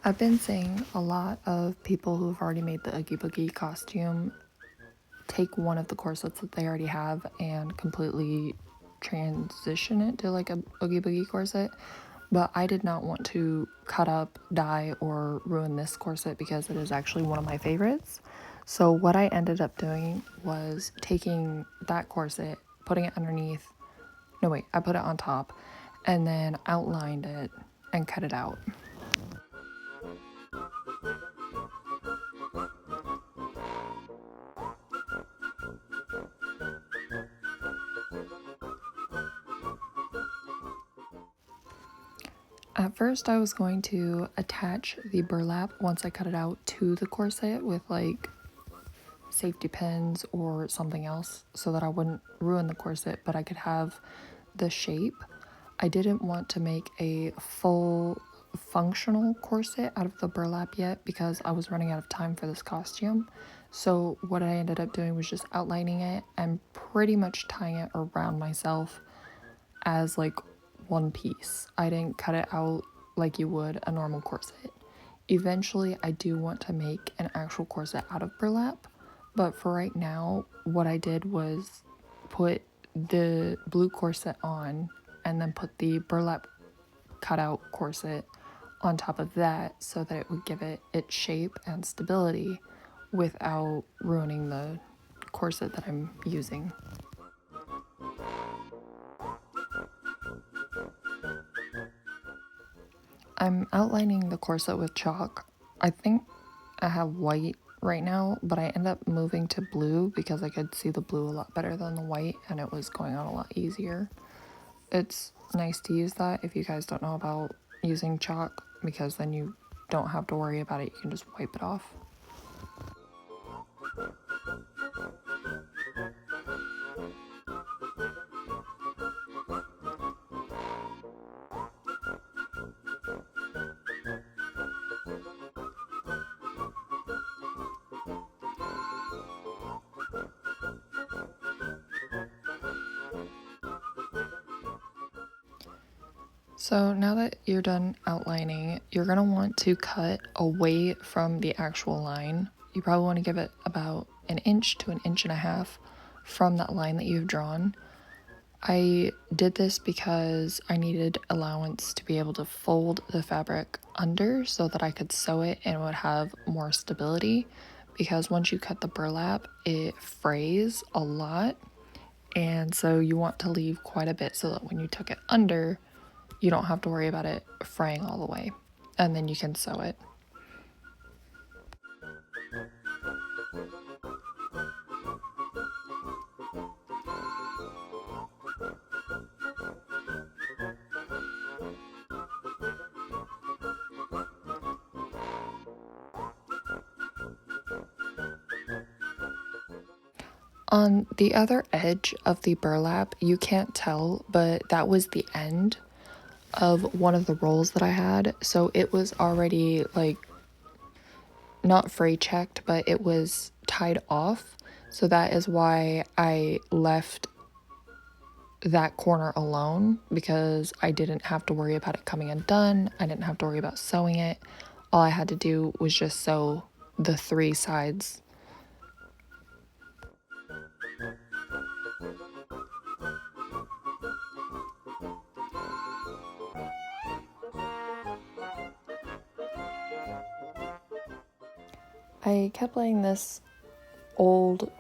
I've been seeing a lot of people who've already made the Oogie Boogie costume take one of the corsets that they already have and completely transition it to like a Oogie Boogie corset. But I did not want to cut up, dye, or ruin this corset because it is actually one of my favorites. So what I ended up doing was taking that corset, putting it underneath. No, wait, I put it on top and then outlined it and cut it out. At first, I was going to attach the burlap once I cut it out to the corset with like safety pins or something else so that I wouldn't ruin the corset, but I could have the shape. I didn't want to make a full functional corset out of the burlap yet because I was running out of time for this costume. So what I ended up doing was just outlining it and pretty much tying it around myself as like one piece. I didn't cut it out like you would a normal corset. Eventually, I do want to make an actual corset out of burlap, but for right now, what I did was put the blue corset on and then put the burlap cutout corset on top of that so that it would give it its shape and stability without ruining the corset that I'm using. I'm outlining the corset with chalk. I think I have white right now, but I end up moving to blue because I could see the blue a lot better than the white and it was going on a lot easier. It's nice to use that if you guys don't know about using chalk because then you don't have to worry about it. You can just wipe it off. So now that you're done outlining, you're going to want to cut away from the actual line. You probably want to give it about an inch to an inch and a half from that line that you've drawn. I did this because I needed allowance to be able to fold the fabric under so that I could sew it and it would have more stability, because once you cut the burlap, it frays a lot, and so you want to leave quite a bit so that when you tuck it under, you don't have to worry about it fraying all the way, and then you can sew it. On the other edge of the burlap, you can't tell, but that was the end of one of the rolls that I had. So it was already like not fray checked, but it was tied off. So that is why I left that corner alone, because I didn't have to worry about it coming undone. I didn't have to worry about sewing it. All I had to do was just sew the three sides. I kept laying this old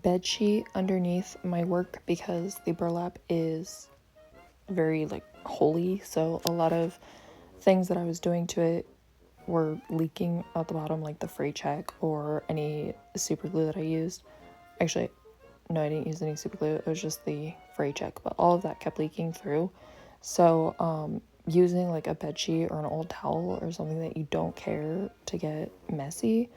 bed sheet underneath my work because the burlap is very like holy, so a lot of things that I was doing to it were leaking out the bottom, like the fray check or any super glue that I used. Actually, no, I didn't use any super glue, it was just the fray check, but all of that kept leaking through. So using like a bed sheet or an old towel or something that you don't care to get messy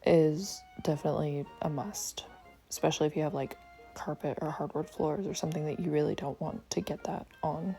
is definitely a must, especially if you have like carpet or hardwood floors or something that you really don't want to get that on.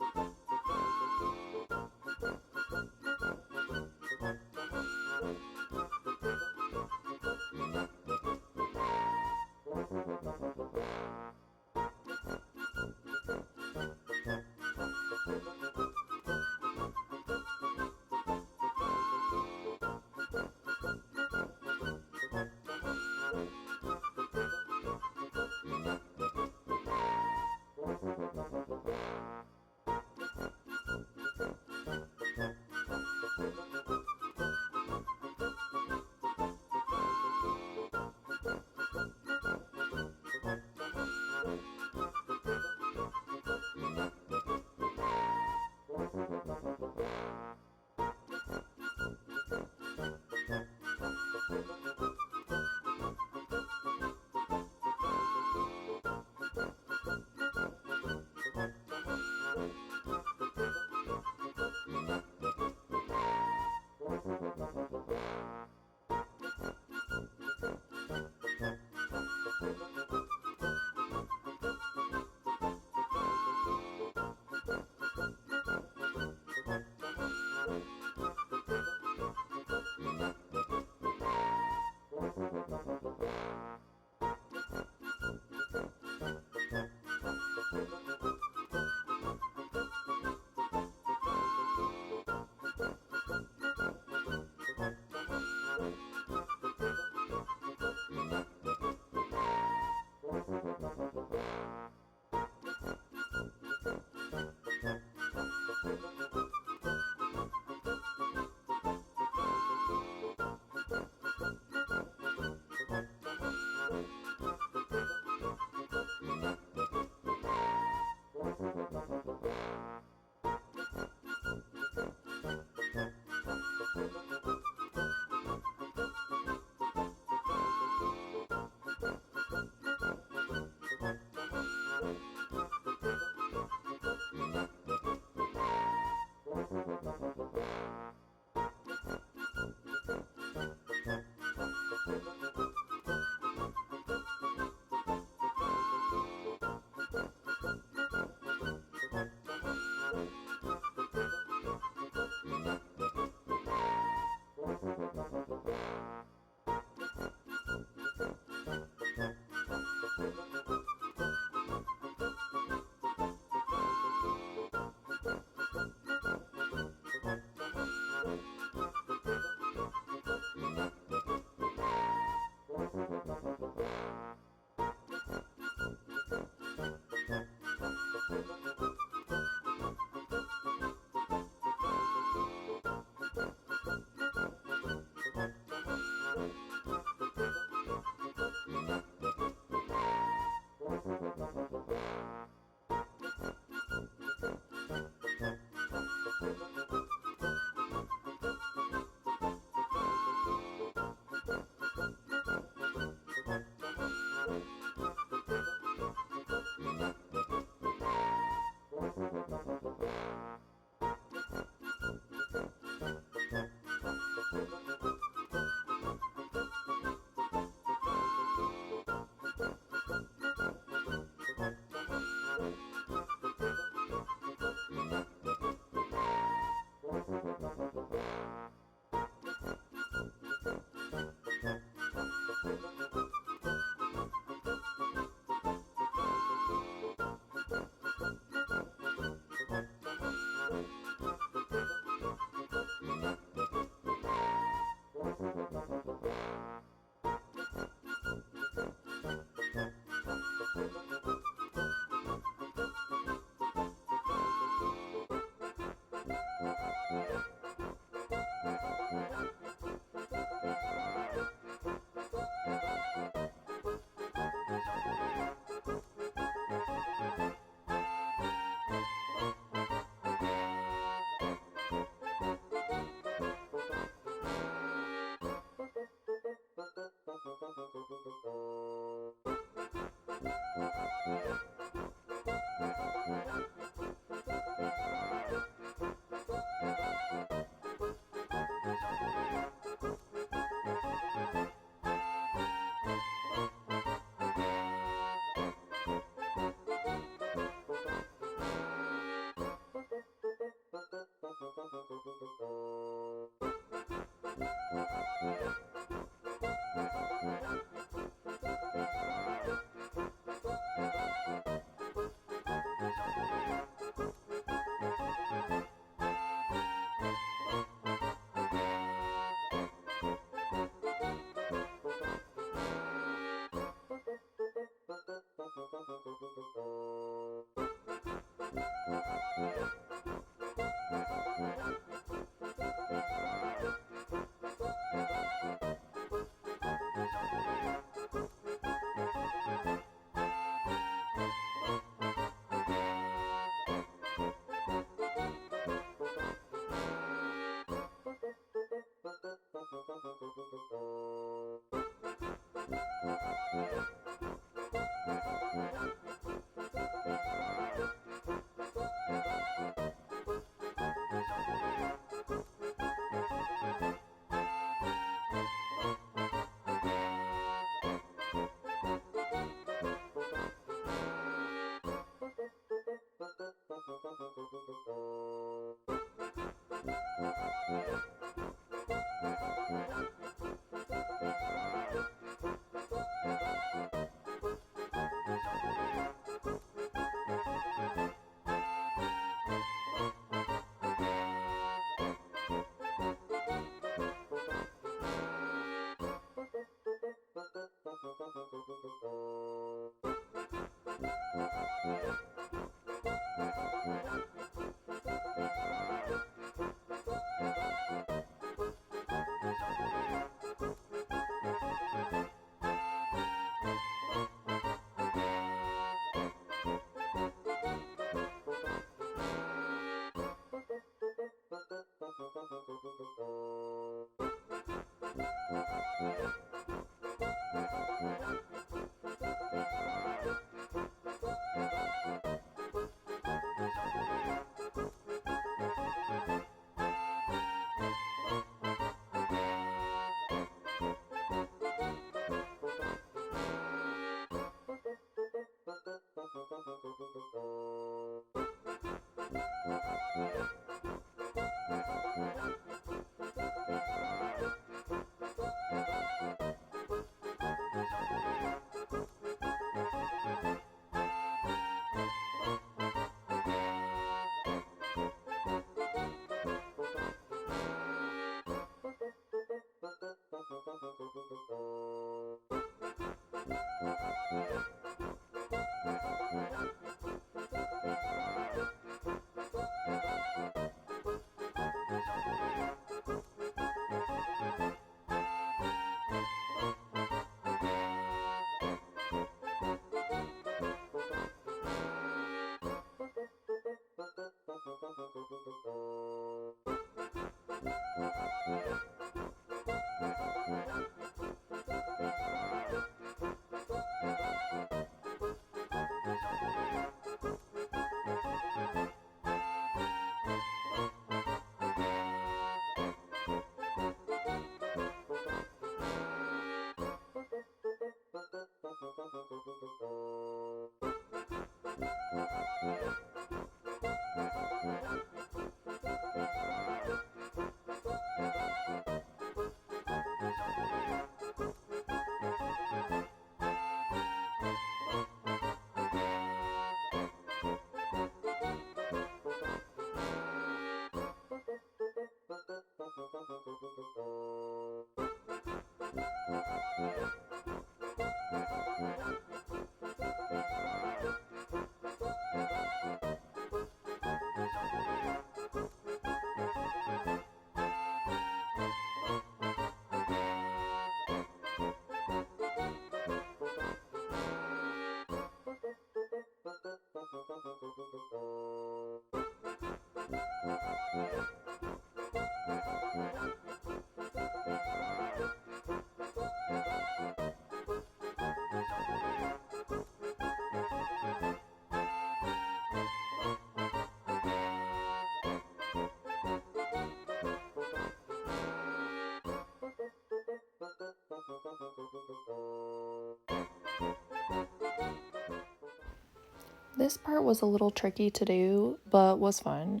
This part was a little tricky to do, but was fun.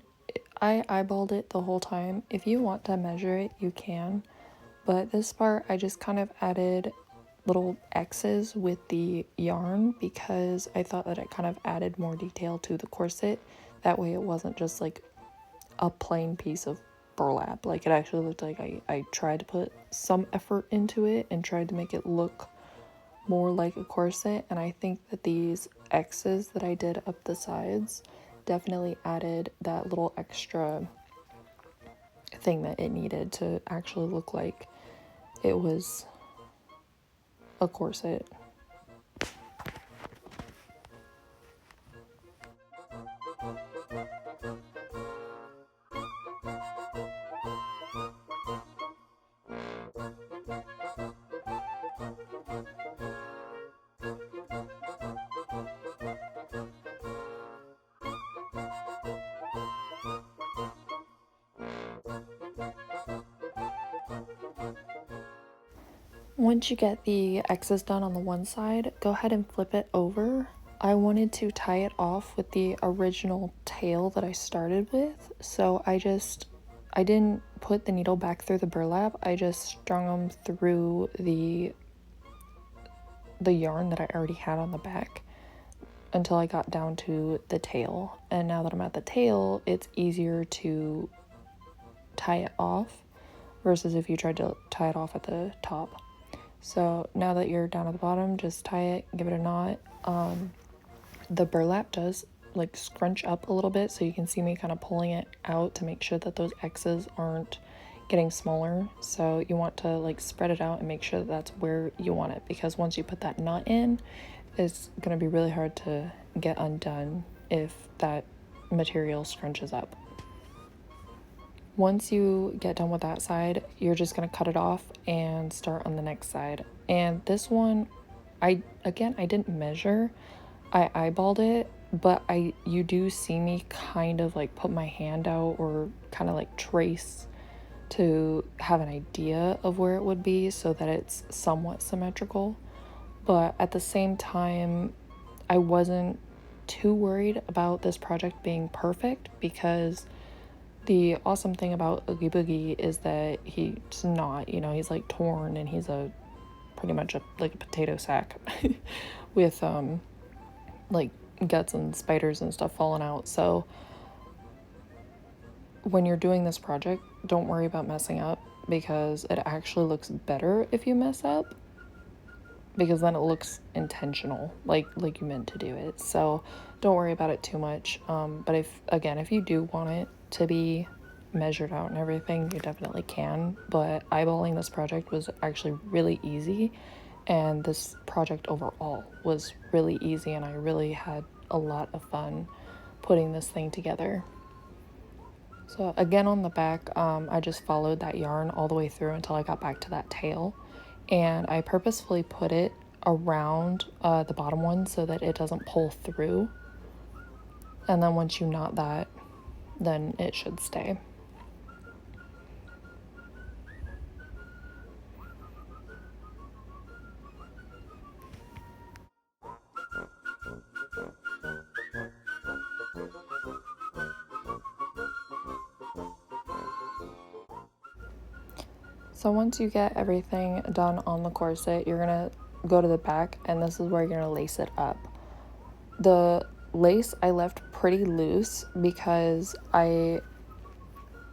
I eyeballed it the whole time. If you want to measure it, you can. But this part, I just kind of added little X's with the yarn because I thought that it kind of added more detail to the corset. That way it wasn't just like a plain piece of burlap. Like it actually looked like I tried to put some effort into it and tried to make it look more like a corset. And I think that these X's that I did up the sides definitely added that little extra thing that it needed to actually look like it was a corset. Once you get the X's done on the one side, go ahead and flip it over. I wanted to tie it off with the original tail that I started with, so I didn't put the needle back through the burlap. I just strung them through the yarn that I already had on the back until I got down to the tail. And now that I'm at the tail, it's easier to tie it off versus if you tried to tie it off at the top. So now that you're down at the bottom, just tie it, give it a knot. The burlap does like scrunch up a little bit, so you can see me kind of pulling it out to make sure that those X's aren't getting smaller. So you want to like spread it out and make sure that that's where you want it, because once you put that knot in, it's going to be really hard to get undone if that material scrunches up. Once you get done with that side, you're just going to cut it off and start on the next side. And this one, I didn't measure. I eyeballed it, but you do see me kind of like put my hand out or kind of like trace to have an idea of where it would be so that it's somewhat symmetrical. But at the same time, I wasn't too worried about this project being perfect, because the awesome thing about Oogie Boogie is that he's not, he's like torn and he's pretty much like a potato sack with like guts and spiders and stuff falling out. So when you're doing this project, don't worry about messing up, because it actually looks better if you mess up. because then it looks intentional, like you meant to do it. So don't worry about it too much. But if you do want it to be measured out and everything, you definitely can. But eyeballing this project was actually really easy, and this project overall was really easy, and I really had a lot of fun putting this thing together. So again, on the back, I just followed that yarn all the way through until I got back to that tail, and I purposefully put it around the bottom one so that it doesn't pull through, and then once you knot that, then it should stay. So once you get everything done on the corset, you're gonna go to the back, and this is where you're gonna lace it up. The lace I left pretty loose because I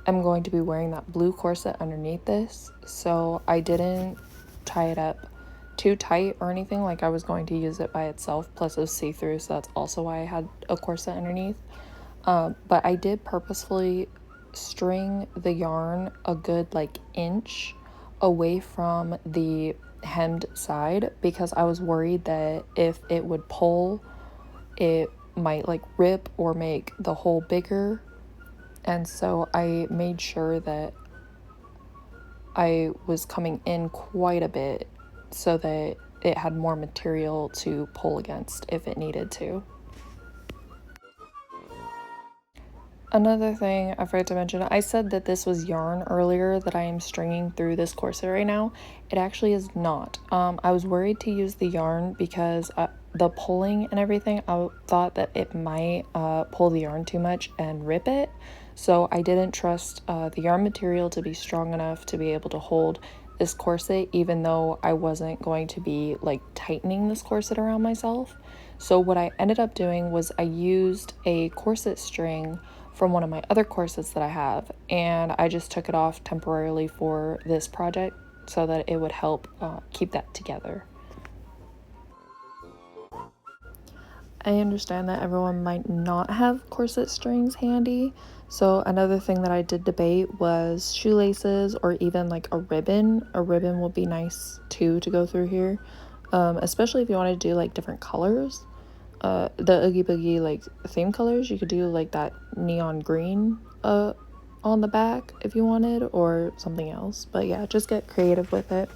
am going to be wearing that blue corset underneath this, so I didn't tie it up too tight or anything like I was going to use it by itself. Plus it was see-through, so that's also why I had a corset underneath. But I did purposefully string the yarn a good like inch away from the hemmed side because I was worried that if it would pull, it might like rip or make the hole bigger. And so I made sure that I was coming in quite a bit so that it had more material to pull against if it needed to. Another thing I forgot to mention, I said that this was yarn earlier that I am stringing through this corset right now. It actually is not. I was worried to use the yarn because the pulling and everything, I thought that it might pull the yarn too much and rip it. So I didn't trust the yarn material to be strong enough to be able to hold this corset, even though I wasn't going to be like tightening this corset around myself. So what I ended up doing was I used a corset string from one of my other corsets that I have, and I just took it off temporarily for this project so that it would help keep that together. I understand that everyone might not have corset strings handy, so another thing that I did debate was shoelaces or even like a ribbon. A ribbon would be nice too to go through here, especially if you want to do like different colors. The Oogie Boogie like theme colors, you could do like that neon green on the back if you wanted, or something else. But yeah, just get creative with it.